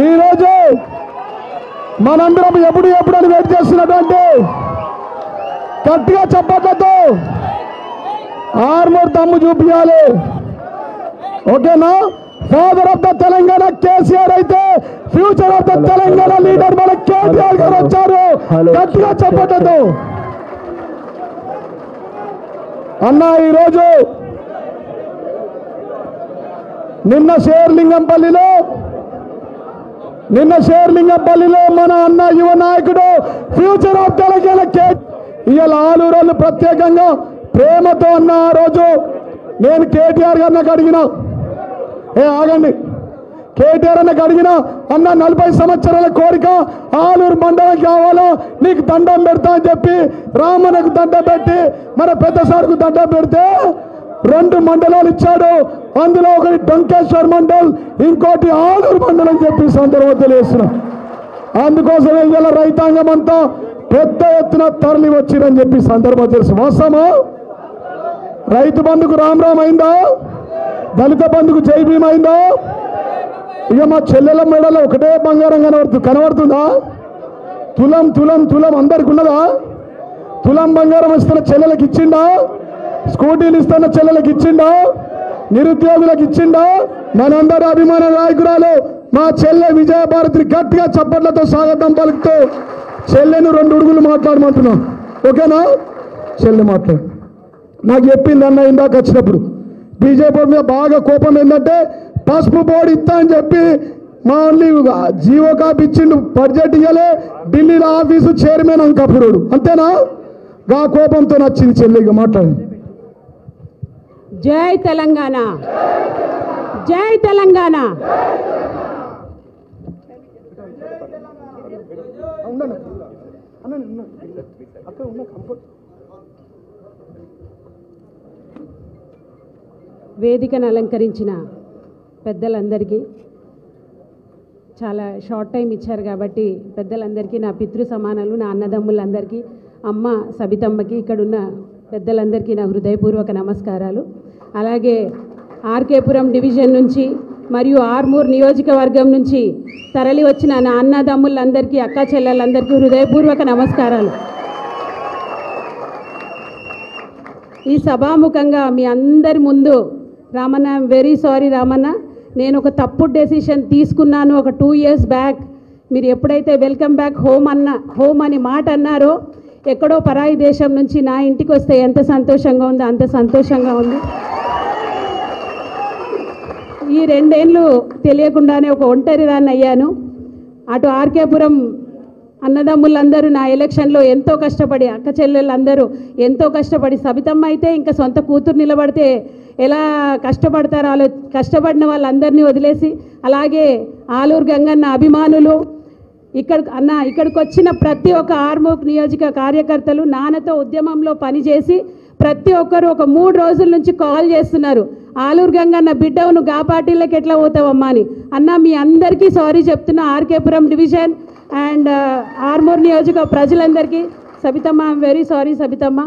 ఈరోజు మనందరం ఎప్పుడని వెయిట్ చేస్తున్నటువంటి గట్టిగా చప్పట్లతో ఆర్మూర్ దమ్ము చూపించాలి. ఓకేనా? Father of the Telangana KCR అయితే future of the Telangana leader మన కేటీఆర్ గారు వచ్చారు. గట్టిగా చప్పట్లతో అన్న ఈరోజు నిన్న షేర్లింగంపల్లిలో మన అన్న యువ నాయకుడు ఫ్యూచర్ ఆఫ్ తెలంగాణ ఇవాళ ఆలూరు ప్రత్యేకంగా ప్రేమతో అన్న ఆ రోజు నేను కేటీఆర్ గారిని అడిగిన ఆగండి కేటీఆర్ అన్నకు అడిగిన అన్న 40 సంవత్సరాల కోరిక ఆలూరు మండలం కావాలా నీకు దండం పెడతా అని చెప్పి రామన్నకు దండం పెట్టి మన పెద్ద సార్కు దండం పెడితే 2 మండలాలు ఇచ్చాడు. అందులో ఒకటి డొంకేశ్వర్ మండల్, ఇంకోటి ఆలూరు మండలం చెప్పి సందర్భం తెలియజేస్తున్నాం. అందుకోసమే ఇవాళ రైతాంగం అంతా పెద్ద ఎత్తున తరలి వచ్చిరని చెప్పి సందర్భం తెలుసు. వాస్తవమా? రైతు బంధుకు రామ్ అయిందా? దళిత బంధుకు జై భీమ్ అయిందా? ఇక మా చెల్లెల మెడలో ఒకటే బంగారం కనబడుతుందా? తులం తులం తులం అందరికి ఉన్నదా? తులం బంగారం ఇస్తున్న చెల్లెలకు ఇచ్చిండా? స్కూటీలు ఇస్తున్న చెల్లెలకు ఇచ్చిండా? నిరుద్యోగులకు ఇచ్చిండా? మనందరి అభిమాన నాయకురాలు మా చెల్లె విజయభారతిని గట్టిగా చప్పట్లతో స్వాగతం పలుకుతూ చెల్లెను 2 అడుగులు మాట్లాడమంటున్నాం. ఓకేనా? చెల్లె మాట్లాడు. నాకు చెప్పింది అన్న ఇందాక వచ్చినప్పుడు బీజేపీ మీద బాగా కోపం ఏంటంటే పసుపు బోర్డు ఇస్తా అని చెప్పి మా ఓన్లీ జీవో కాపీ ఇచ్చిండు, బడ్జెట్ ఇవ్వలే, ఢిల్లీలో ఆఫీసు చైర్మన్ అంకపురుడు. అంతేనా? గా కోపంతో నచ్చింది చెల్లిగా మాట్లాడి. జై తెలంగాణ, జై తెలంగాణ. వేదికను అలంకరించిన పెద్దలందరికీ చాలా షార్ట్ టైం ఇచ్చారు కాబట్టి పెద్దలందరికీ, నా పితృ సమానాలు, నా అన్నదమ్ములందరికీ, అమ్మ సబితమ్మకి, ఇక్కడున్న పెద్దలందరికీ నా హృదయపూర్వక నమస్కారాలు. అలాగే ఆర్కేపురం డివిజన్ నుంచి మరియు ఆర్మూర్ నియోజకవర్గం నుంచి తరలి వచ్చిన నా అన్నదమ్ములందరికీ, అక్క చెల్లెలందరికీ హృదయపూర్వక నమస్కారాలు. ఈ సభాముఖంగా మీ అందరి ముందు Ramanna, I'm very sorry Ramanna, నేను ఒక తప్పుడు డెసిషన్ తీసుకున్నాను. ఒక 2 years బ్యాక్ మీరు ఎప్పుడైతే వెల్కమ్ బ్యాక్ హోమ్ అని మాట అన్నారో, ఎక్కడో పరాయి దేశం నుంచి నా ఇంటికి వస్తే ఎంత సంతోషంగా ఉందో అంత సంతోషంగా ఉంది. ఈ 2 ఏళ్ళు తెలియకుండానే ఒక ఒంటరిదాన్ని అయ్యాను. అటు ఆర్కేపురం అన్నదమ్ములందరూ నా ఎలక్షన్లో ఎంతో కష్టపడి, అక్క చెల్లెళ్ళందరూ ఎంతో కష్టపడి, సబితమ్మ అయితే ఇంకా సొంత కూతురు నిలబడితే ఎలా కష్టపడతారో కష్టపడిన వాళ్ళందరినీ వదిలేసి, అలాగే ఆలూరు గంగన్న అభిమానులు, ఇక్కడికి వచ్చిన ప్రతి ఒక్క ఆర్మూర్ నియోజక కార్యకర్తలు నాన్నతో ఉద్యమంలో పనిచేసి ప్రతి ఒక్కరు ఒక 3 రోజుల నుంచి కాల్ చేస్తున్నారు, ఆలూరు గంగన్న బిడ్డవు నువ్వు గా పార్టీలోకి ఎట్లా పోతావమ్మా అని. అన్న మీ అందరికీ సారీ చెప్తున్నా, ఆర్కేపురం డివిజన్ అండ్ ఆర్మూర్ నియోజక ప్రజలందరికీ. Sabithamma, I'm very sorry Sabithamma,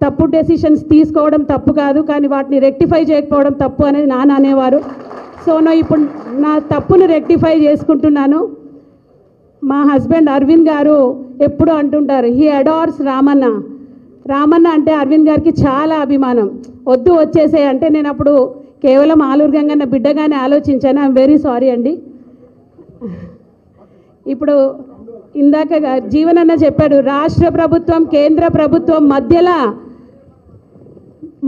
తప్పు డెసిషన్స్ తీసుకోవడం తప్పు కాదు, కానీ వాటిని రెక్టిఫై చేయకపోవడం తప్పు అనేది నాన్న అనేవారు. సో ఇప్పుడు నా తప్పును రెక్టిఫై చేసుకుంటున్నాను. మా హస్బెండ్ అరవింద్ గారు ఎప్పుడు అంటుంటారు, హీ అడార్స్ రామన్న. రామన్న అంటే అరవింద్ గారికి చాలా అభిమానం. వద్దు వచ్చేసే అంటే నేను అప్పుడు కేవలం ఆలూరు గంగన్న బిడ్డగానే ఆలోచించాను. ఐఎమ్ వెరీ సారీ అండి. ఇప్పుడు ఇందాక జీవనన్న చెప్పాడు, రాష్ట్ర ప్రభుత్వం కేంద్ర ప్రభుత్వం మధ్యలో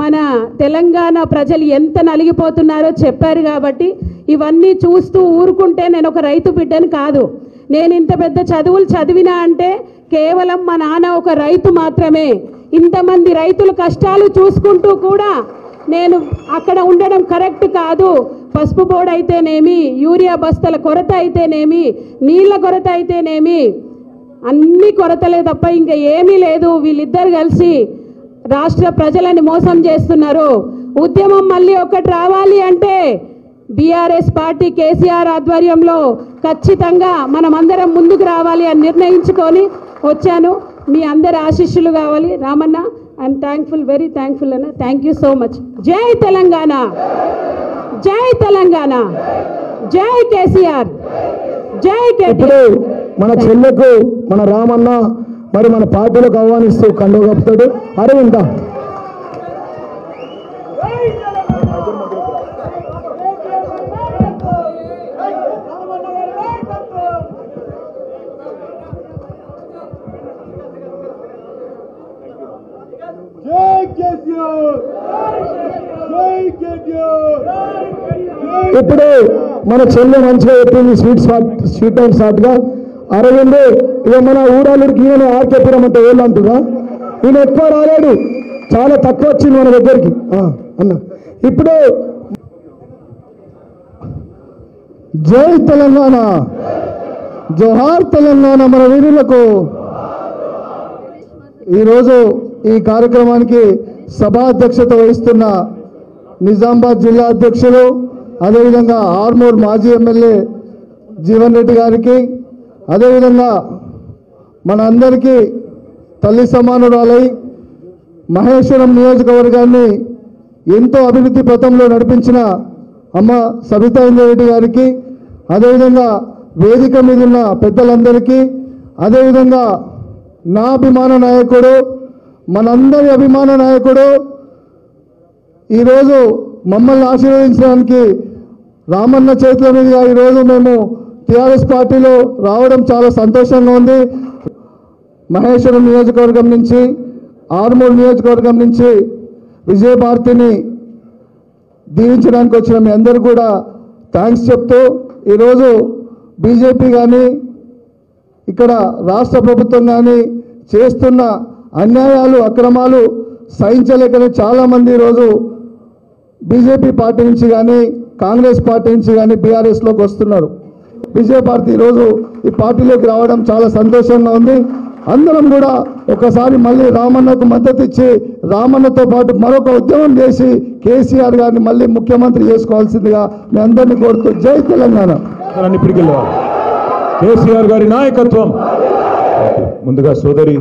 మన తెలంగాణ ప్రజలు ఎంత నలిగిపోతున్నారో చెప్పారు. కాబట్టి ఇవన్నీ చూస్తూ ఊరుకుంటే నేను ఒక రైతు బిడ్డని కాదు. నేను ఇంత పెద్ద చదువులు చదివినా అంటే కేవలం మా నాన్న ఒక రైతు మాత్రమే. ఇంతమంది రైతుల కష్టాలు చూసుకుంటూ కూడా నేను అక్కడ ఉండడం కరెక్ట్ కాదు. పసుపు బోర్డు అయితేనేమి, యూరియా బస్తాల కొరత అయితేనేమి, నీళ్ళ కొరత అయితేనేమి, అన్ని కొరతలే తప్ప ఇంకా ఏమీ లేదు. వీళ్ళిద్దరు కలిసి రాష్ట్ర ప్రజలని మోసం చేస్తున్నారు. ఉద్యమం మళ్ళీ ఒకటి రావాలి అంటే బీఆర్ఎస్ పార్టీ కేసీఆర్ ఆధ్వర్యంలో ఖచ్చితంగా మనమందరం ముందుకు రావాలి అని నిర్ణయించుకొని వచ్చాను. మీ అందరి ఆశీస్సులు కావాలి. Ramanna, I'm thankful, very thankful అన్న. Thank you so much. జై తెలంగాణ, జై తెలంగాణ, జై కేసీఆర్, జై కేటీఆర్. ఇప్పుడు మన చెల్లెకు మన రామన్న మరి మన పార్టీలకు ఆహ్వానిస్తూ కండువ కప్పుతాడు. అరవింద ఇప్పుడు మన చెల్లె మంచిగా చెప్పింది స్వీట్ అండ్ షార్ట్ గా. అరవింద్ ఇక మన ఊరాళ్ళకి ఈయన ఆర్కేపురం అంటే ఏళ్ళు అంటున్నా, ఈయన ఎక్కువ రాలేడు, చాలా తక్కువ వచ్చింది మన దగ్గరికి అన్న. ఇప్పుడు జై తెలంగాణ, జోహార్ తెలంగాణ మన వీరులకు. ఈరోజు ఈ కార్యక్రమానికి సభా అధ్యక్షత వహిస్తున్న నిజామాబాద్ జిల్లా అధ్యక్షులు, అదేవిధంగా ఆర్మూర్ మాజీ ఎమ్మెల్యే జీవన్ రెడ్డి గారికి, అదేవిధంగా మన అందరికీ తల్లి సమానురాలై మహేశ్వరం నియోజకవర్గాన్ని ఎంతో అభివృద్ధి పథంలో నడిపించిన అమ్మ సబితా ఇంద్రారెడ్డి గారికి, అదేవిధంగా వేదిక మీద ఉన్న పెద్దలందరికీ, అదేవిధంగా నా అభిమాన నాయకుడు, మనందరి అభిమాన నాయకుడు, ఈరోజు మమ్మల్ని ఆశీర్వదించడానికి రామన్న చేతుల మీదుగా ఈరోజు మేము టీఆర్ఎస్ పార్టీలో రావడం చాలా సంతోషంగా ఉంది. మహేశ్వరం నియోజకవర్గం నుంచి, ఆర్మూర్ నియోజకవర్గం నుంచి విజయభారతిని దీవించడానికి వచ్చిన మీ అందరూ కూడా థ్యాంక్స్ చెప్తూ, ఈరోజు బీజేపీ కానీ ఇక్కడ రాష్ట్ర ప్రభుత్వం కానీ చేస్తున్న అన్యాయాలు అక్రమాలు సహించలేకనే చాలామంది ఈరోజు బీజేపీ పార్టీ నుంచి కానీ కాంగ్రెస్ పార్టీ నుంచి కానీ బీఆర్ఎస్లోకి వస్తున్నారు. విజయభారతి ఈరోజు ఈ పార్టీలోకి రావడం చాలా సంతోషంగా ఉంది. అందరం కూడా ఒకసారి మళ్ళీ రామన్నకు మద్దతు ఇచ్చి రామన్నతో పాటు మరొక ఉద్యమం చేసి కేసీఆర్ గారిని మళ్ళీ ముఖ్యమంత్రి చేసుకోవాల్సిందిగా మీ అందరినీ కోరుతూ జై తెలంగాణ. కేసీఆర్ గారి నాయకత్వం. ముందుగా సోదరి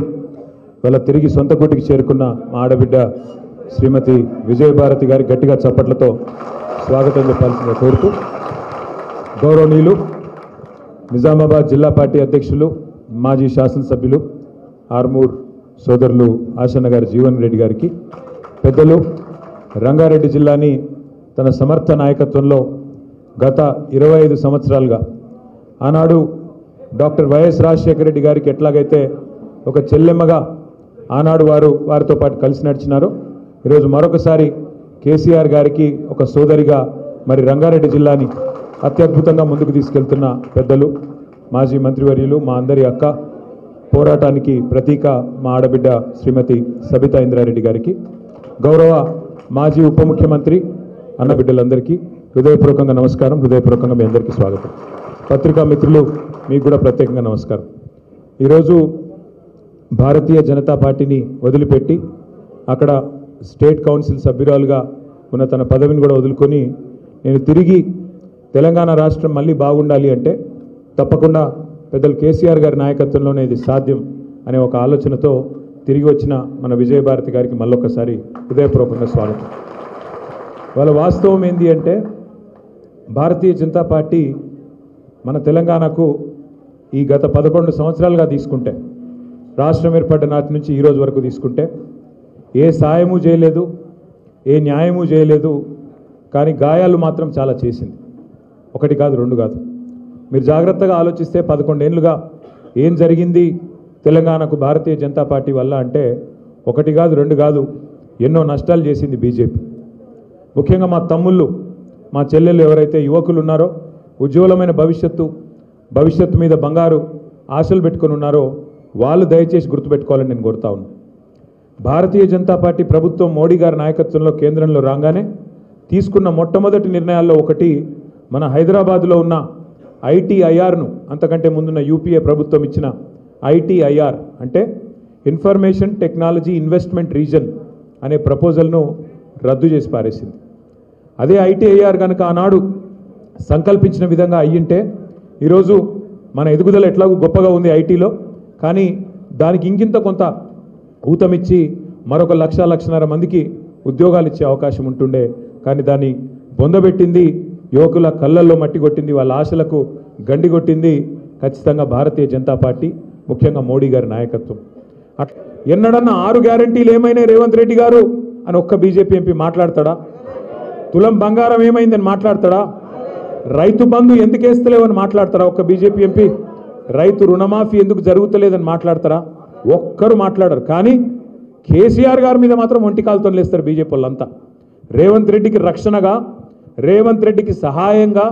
వాళ్ళ తిరిగి సొంత గుటికి చేరుకున్న మా ఆడబిడ్డ శ్రీమతి విజయభారతి గారి గట్టిగా చప్పట్లతో స్వాగతం చెప్పాల్సిందిగా కోరుతూ, గౌరవనీయులు నిజామాబాద్ జిల్లా పార్టీ అధ్యక్షులు మాజీ శాసనసభ్యులు ఆర్మూర్ సోదరులు ఆశన్న గారి జీవన్ రెడ్డి గారికి, పెద్దలు రంగారెడ్డి జిల్లాని తన సమర్థ నాయకత్వంలో గత 25 సంవత్సరాలుగా ఆనాడు డాక్టర్ వైఎస్ రాజశేఖర రెడ్డి గారికి ఎట్లాగైతే ఒక చెల్లెమ్మగా ఆనాడు వారితో పాటు కలిసి నడిచినారో, ఈరోజు మరొకసారి కేసీఆర్ గారికి ఒక సోదరిగా మరి రంగారెడ్డి జిల్లాని అత్యద్భుతంగా ముందుకు తీసుకెళ్తున్న పెద్దలు మాజీ మంత్రివర్యులు మా అందరి అక్క, పోరాటానికి ప్రతీక మా ఆడబిడ్డ శ్రీమతి సబితా ఇంద్రారెడ్డి గారికి, గౌరవ మాజీ ఉప ముఖ్యమంత్రి అన్న బిడ్డలందరికీ హృదయపూర్వకంగా నమస్కారం, హృదయపూర్వకంగా మీ అందరికీ స్వాగతం. పత్రికా మిత్రులు మీకు కూడా ప్రత్యేకంగా నమస్కారం. ఈరోజు భారతీయ జనతా పార్టీని వదిలిపెట్టి అక్కడ స్టేట్ కౌన్సిల్ సభ్యురాలుగా ఉన్న తన పదవిని కూడా వదులుకొని నేను తిరిగి తెలంగాణ రాష్ట్రం మళ్ళీ బాగుండాలి అంటే తప్పకుండా పెద్దలు కేసీఆర్ గారి నాయకత్వంలోనే ఇది సాధ్యం అనే ఒక ఆలోచనతో తిరిగి వచ్చిన మన విజయభారతి గారికి మళ్ళొకసారి హృదయపూర్వకంగా స్వాగతం. వాళ్ళ వాస్తవం ఏంటి అంటే భారతీయ జనతా పార్టీ మన తెలంగాణకు ఈ గత 11 సంవత్సరాలుగా తీసుకుంటే, రాష్ట్రం ఏర్పడ్డ నాటి నుంచి ఈరోజు వరకు తీసుకుంటే ఏ సాయము చేయలేదు, ఏ న్యాయము చేయలేదు, కానీ గాయాలు మాత్రం చాలా చేసింది. ఒకటి కాదు, రెండు కాదు. మీరు జాగ్రత్తగా ఆలోచిస్తే 11 ఏళ్ళుగా ఏం జరిగింది తెలంగాణకు భారతీయ జనతా పార్టీ వల్ల అంటే ఒకటి కాదు, రెండు కాదు, ఎన్నో నష్టాలు చేసింది బీజేపీ. ముఖ్యంగా మా తమ్ముళ్ళు, మా చెల్లెళ్ళు ఎవరైతే యువకులు ఉన్నారో, ఉజ్వలమైన భవిష్యత్తు మీద బంగారు ఆశలు పెట్టుకొని ఉన్నారో వాళ్ళు దయచేసి గుర్తుపెట్టుకోవాలని నేను కోరుతా ఉన్నాను. భారతీయ జనతా పార్టీ ప్రభుత్వం మోడీ గారి నాయకత్వంలో కేంద్రంలో రాగానే తీసుకున్న మొట్టమొదటి నిర్ణయాల్లో ఒకటి మన హైదరాబాద్లో ఉన్న ఐటీఐఆర్ను, అంతకంటే ముందున్న యూపీఏ ప్రభుత్వం ఇచ్చిన ఐటీఐఆర్ అంటే ఇన్ఫర్మేషన్ టెక్నాలజీ ఇన్వెస్ట్మెంట్ రీజన్ అనే ప్రపోజల్ను రద్దు చేసి పారేసింది. అదే ఐటీఐఆర్ కనుక ఆనాడు సంకల్పించిన విధంగా అయ్యింటే ఈరోజు మన ఎదుగుదల ఎట్లాగూ గొప్పగా ఉంది ఐటీలో, కానీ దానికి ఇంకింత కొంత ఊతమిచ్చి మరొక 1,00,000-1,50,000 మందికి ఉద్యోగాలు ఇచ్చే అవకాశం ఉంటుండే. కానీ దాన్ని బొందబెట్టింది, యువకుల కళ్ళల్లో మట్టి కొట్టింది, వాళ్ళ ఆశలకు గండిగొట్టింది ఖచ్చితంగా భారతీయ జనతా పార్టీ, ముఖ్యంగా మోడీ గారి నాయకత్వం. ఎన్నడన్నా 6 గ్యారంటీలు ఏమైనా రేవంత్ రెడ్డి గారు అని ఒక్క బీజేపీ ఎంపీ మాట్లాడతాడా? తులం బంగారం ఏమైందని మాట్లాడతాడా? రైతు బంధు ఎందుకు వేస్తలేవని మాట్లాడతారా ఒక్క బీజేపీ ఎంపీ? రైతు రుణమాఫీ ఎందుకు జరుగుతలేదని మాట్లాడతారా? ఒక్కరు మాట్లాడరు. కానీ కేసీఆర్ గారి మీద మాత్రం ఒంటికాలతో లేస్తారు బీజేపీ వాళ్ళంతా. రేవంత్ రెడ్డికి రక్షణగా, రేవంత్ రెడ్డికి సహాయంగా,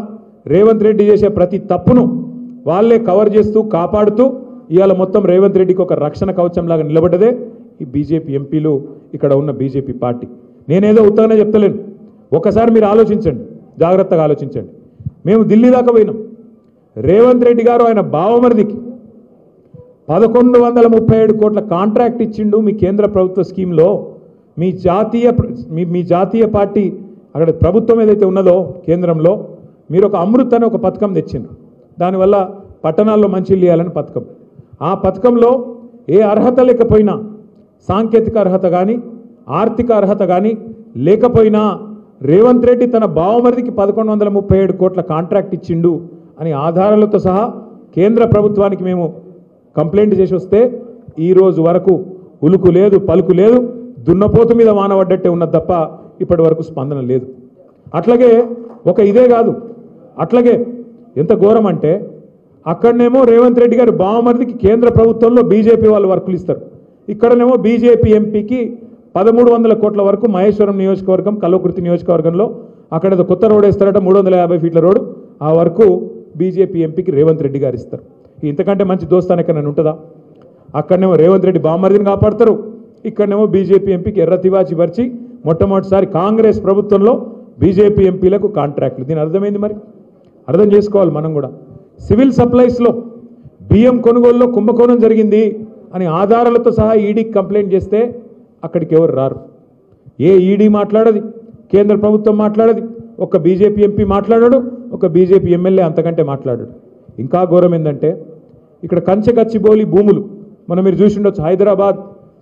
రేవంత్ రెడ్డి చేసే ప్రతి తప్పును వాళ్ళే కవర్ చేస్తూ కాపాడుతూ ఇవాళ మొత్తం రేవంత్ రెడ్డికి ఒక రక్షణ కవచంలాగా నిలబడ్డదే ఈ బీజేపీ ఎంపీలు, ఇక్కడ ఉన్న బీజేపీ పార్టీ. నేనేదో ఉత్తగానే చెప్తలేను. ఒకసారి మీరు ఆలోచించండి, జాగ్రత్తగా ఆలోచించండి. మేము ఢిల్లీ దాకా పోయినాం. రేవంత్ రెడ్డి గారు ఆయన బావమరిదికి 1137 కోట్ల కాంట్రాక్ట్ ఇచ్చిండు మీ కేంద్ర ప్రభుత్వ స్కీమ్లో. మీ జాతీయ పార్టీ అక్కడ ప్రభుత్వం ఏదైతే ఉన్నదో కేంద్రంలో మీరు ఒక అమృత్ అనే ఒక పథకం తెచ్చిండ్రు. దానివల్ల పట్టణాల్లో మంచినీళ్ళు ఇవ్వాలని పథకం. ఆ పథకంలో ఏ అర్హత లేకపోయినా, సాంకేతిక అర్హత కానీ ఆర్థిక అర్హత కానీ లేకపోయినా రేవంత్ రెడ్డి తన బావమరిదికి 1137 కోట్ల కాంట్రాక్ట్ ఇచ్చిండు అని ఆధారాలతో సహా కేంద్ర ప్రభుత్వానికి మేము కంప్లైంట్ చేసి వస్తే ఈరోజు వరకు ఉలుకు లేదు, పలుకు లేదు, దున్నపోతు మీద వానబడ్డట్టే ఉన్నది తప్ప ఇప్పటి వరకు స్పందన లేదు. అట్లాగే ఇదే కాదు, అట్లాగే ఎంత ఘోరం అంటే అక్కడనేమో రేవంత్ రెడ్డి గారి బావమరిదికి కేంద్ర ప్రభుత్వంలో బీజేపీ వాళ్ళు వర్కులు ఇస్తారు. ఇక్కడనేమో బీజేపీ ఎంపీకి 1300 కోట్ల వరకు మహేశ్వరం నియోజకవర్గం, కల్వకుర్తి నియోజకవర్గంలో అక్కడ కొత్త రోడ్ వేస్తారట, 350 ఫీట్ల రోడ్డు. ఆ వరకు బీజేపీ ఎంపీకి రేవంత్ రెడ్డి గారు ఇస్తారు. ఇంతకంటే మంచి దోస్తాను ఎక్కడైనా ఉంటుందా? అక్కడనేమో రేవంత్ రెడ్డి బావమరిదిని కాపాడతారు, ఇక్కడనేమో బీజేపీ ఎంపీకి ఎర్ర తివాచి పరిచి మొట్టమొదటిసారి కాంగ్రెస్ ప్రభుత్వంలో బీజేపీ ఎంపీలకు కాంట్రాక్టులు. దీని అర్థమైంది. మరి అర్థం చేసుకోవాలి మనం కూడా. సివిల్ సప్లైస్లో బియ్యం కొనుగోలులో కుంభకోణం జరిగింది అని ఆధారాలతో సహా ఈడీకి కంప్లైంట్ చేస్తే అక్కడికి ఎవరు రారు. ఏ ఈడీ మాట్లాడది, కేంద్ర ప్రభుత్వం మాట్లాడది, ఒక బీజేపీ ఎంపీ మాట్లాడాడు, ఒక బీజేపీ ఎమ్మెల్యే అంతకంటే మాట్లాడాడు. ఇంకా ఘోరం ఏంటంటే ఇక్కడ కంచెకచ్చిబౌలి భూములు మీరు చూసి ఉండొచ్చు, హైదరాబాద్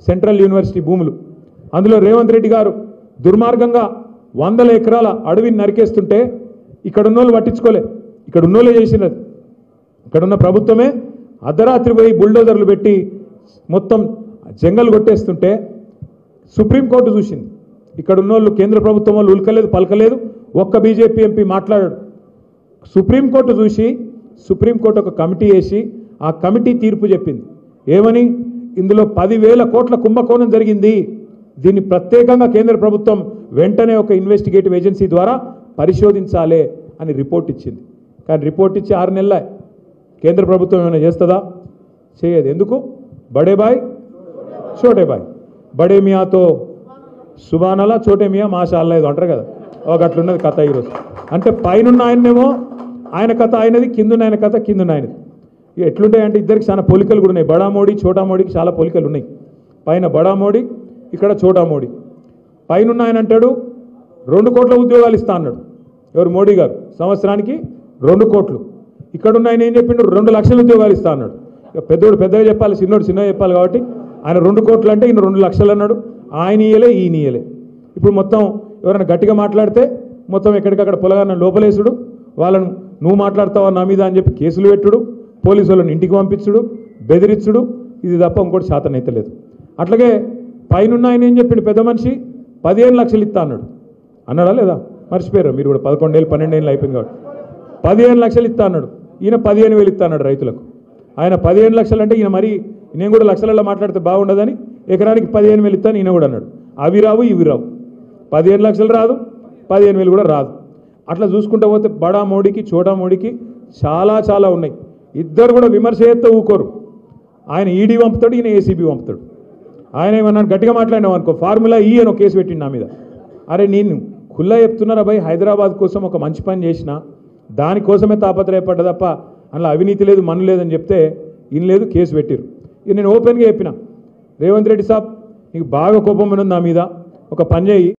సెంట్రల్ యూనివర్సిటీ భూములు. అందులో రేవంత్ రెడ్డి గారు దుర్మార్గంగా 100 ఎకరాల అడవిని నరికేస్తుంటే ఇక్కడ ఉన్నోళ్ళు పట్టించుకోలే, ఇక్కడ ఉన్నోళ్ళే చేసినది. ఇక్కడున్న ప్రభుత్వమే అర్ధరాత్రి పోయి బుల్డోజర్లు పెట్టి మొత్తం జంగల్ కొట్టేస్తుంటే సుప్రీంకోర్టు చూసింది. ఇక్కడ ఉన్నోళ్ళు కేంద్ర ప్రభుత్వం వాళ్ళు ఉల్కలేదు, పలకలేదు, ఒక్క బీజేపీ ఎంపీ మాట్లాడాడు. సుప్రీంకోర్టు చూసి సుప్రీంకోర్టు ఒక కమిటీ వేసి ఆ కమిటీ తీర్పు చెప్పింది. ఏమని? ఇందులో 10,000 కోట్ల కుంభకోణం జరిగింది, దీన్ని ప్రత్యేకంగా కేంద్ర ప్రభుత్వం వెంటనే ఒక ఇన్వెస్టిగేటివ్ ఏజెన్సీ ద్వారా పరిశోధించాలి అని రిపోర్ట్ ఇచ్చింది. కానీ రిపోర్ట్ ఇచ్చి 6 నెలలే. కేంద్ర ప్రభుత్వం ఏమైనా చేస్తుందా? చేయదు. ఎందుకు? బడే బాయ్ చోటే బాయ్, బడే మియాతో సుబానలా, చోటే మియా మాషాల్లా ఏదో అంటారు కదా, ఒక అట్లున్నది కథ ఈరోజు. అంటే పైనున్న ఆయనేమో ఆయన కథ ఆయనది, కిందున్న ఆయన కథ కిందున్న ఆయనది. ఎట్లుంటాయంటే ఇద్దరికి చాలా పోలికలు కూడా ఉన్నాయి. బడా మోడీ చోటా మోడీకి చాలా పోలికలు ఉన్నాయి. పైన బడా మోడీ, ఇక్కడ చోటా మోడీ. పైనున్న ఆయన అంటాడు 2 కోట్ల ఉద్యోగాలు ఇస్తా అన్నాడు. ఎవరు? మోడీ గారు. సంవత్సరానికి 2 కోట్లు. ఇక్కడున్న ఆయన ఏం చెప్పిండు? 2 లక్షల ఉద్యోగాలు ఇస్తా అన్నాడు. పెద్దోడు పెద్దగా చెప్పాలి, చిన్నోడు చిన్నగా చెప్పాలి. కాబట్టి ఆయన 2 కోట్లు అంటే ఈయన 2 లక్షలు అన్నాడు. ఆయన ఇయ్యలే, ఈయన ఇయ్యలే. ఇప్పుడు మొత్తం ఎవరైనా గట్టిగా మాట్లాడితే మొత్తం ఎక్కడికక్కడ పొలగాన్న లోపలేసుడు, వాళ్ళను నువ్వు మాట్లాడతావా నా మీద అని చెప్పి కేసులు పెట్టుడు, పోలీసు వాళ్ళని ఇంటికి పంపించుడు, బెదిరించుడు, ఇది తప్ప ఇంకోటి శాతనైతే లేదు. అట్లాగే పైనున్న ఆయన ఏం చెప్పిండు? పెద్ద మనిషి 15 లక్షలు ఇస్తా అన్నాడు. అన్నాడా లేదా? మర్చిపోయారు మీరు కూడా. 11 ఏళ్ళు 12 ఏళ్ళు అయిపోయింది కాబట్టి 15 లక్షలు ఇస్తా అన్నాడు. ఈయన 15,000 ఇస్తా అన్నాడు రైతులకు. ఆయన 15 లక్షలు అంటే ఈయన మరి నేను కూడా లక్షలలో మాట్లాడితే బాగుండదని ఎకరానికి 15,000 ఇస్తాను ఈయన కూడా అన్నాడు. అవి రావు ఇవి రావు, 15 లక్షలు రాదు, 15,000 కూడా రాదు. అట్లా చూసుకుంటూ పోతే బడా మోడీకి చోటా మోడీకి చాలా ఉన్నాయి. ఇద్దరు కూడా విమర్శ చేస్తే ఊకోరు. ఆయన ఈడీ పంపుతాడు, ఈయన ఏసీబీ పంపుతాడు. ఆయన ఏమన్నాడు? గట్టిగా మాట్లాడినావు అనుకో, ఫార్ములా ఈ అని ఒక కేసు పెట్టిండు నా మీద. అరే నేను ఖుల్లా చెప్తున్నారా భయ్, హైదరాబాద్ కోసం ఒక మంచి పని చేసిన దానికోసమే తాపత్రయపడ్డా తప్ప అందులో అవినీతి లేదు, మన్ను లేదని చెప్తే ఈయన లేదు, కేసు పెట్టిరు. ఇక నేను ఓపెన్గా చెప్పిన, రేవంత్ రెడ్డి సాబ్ నీకు బాగా కోపం ఉంది నా మీద, ఒక పని చేయి,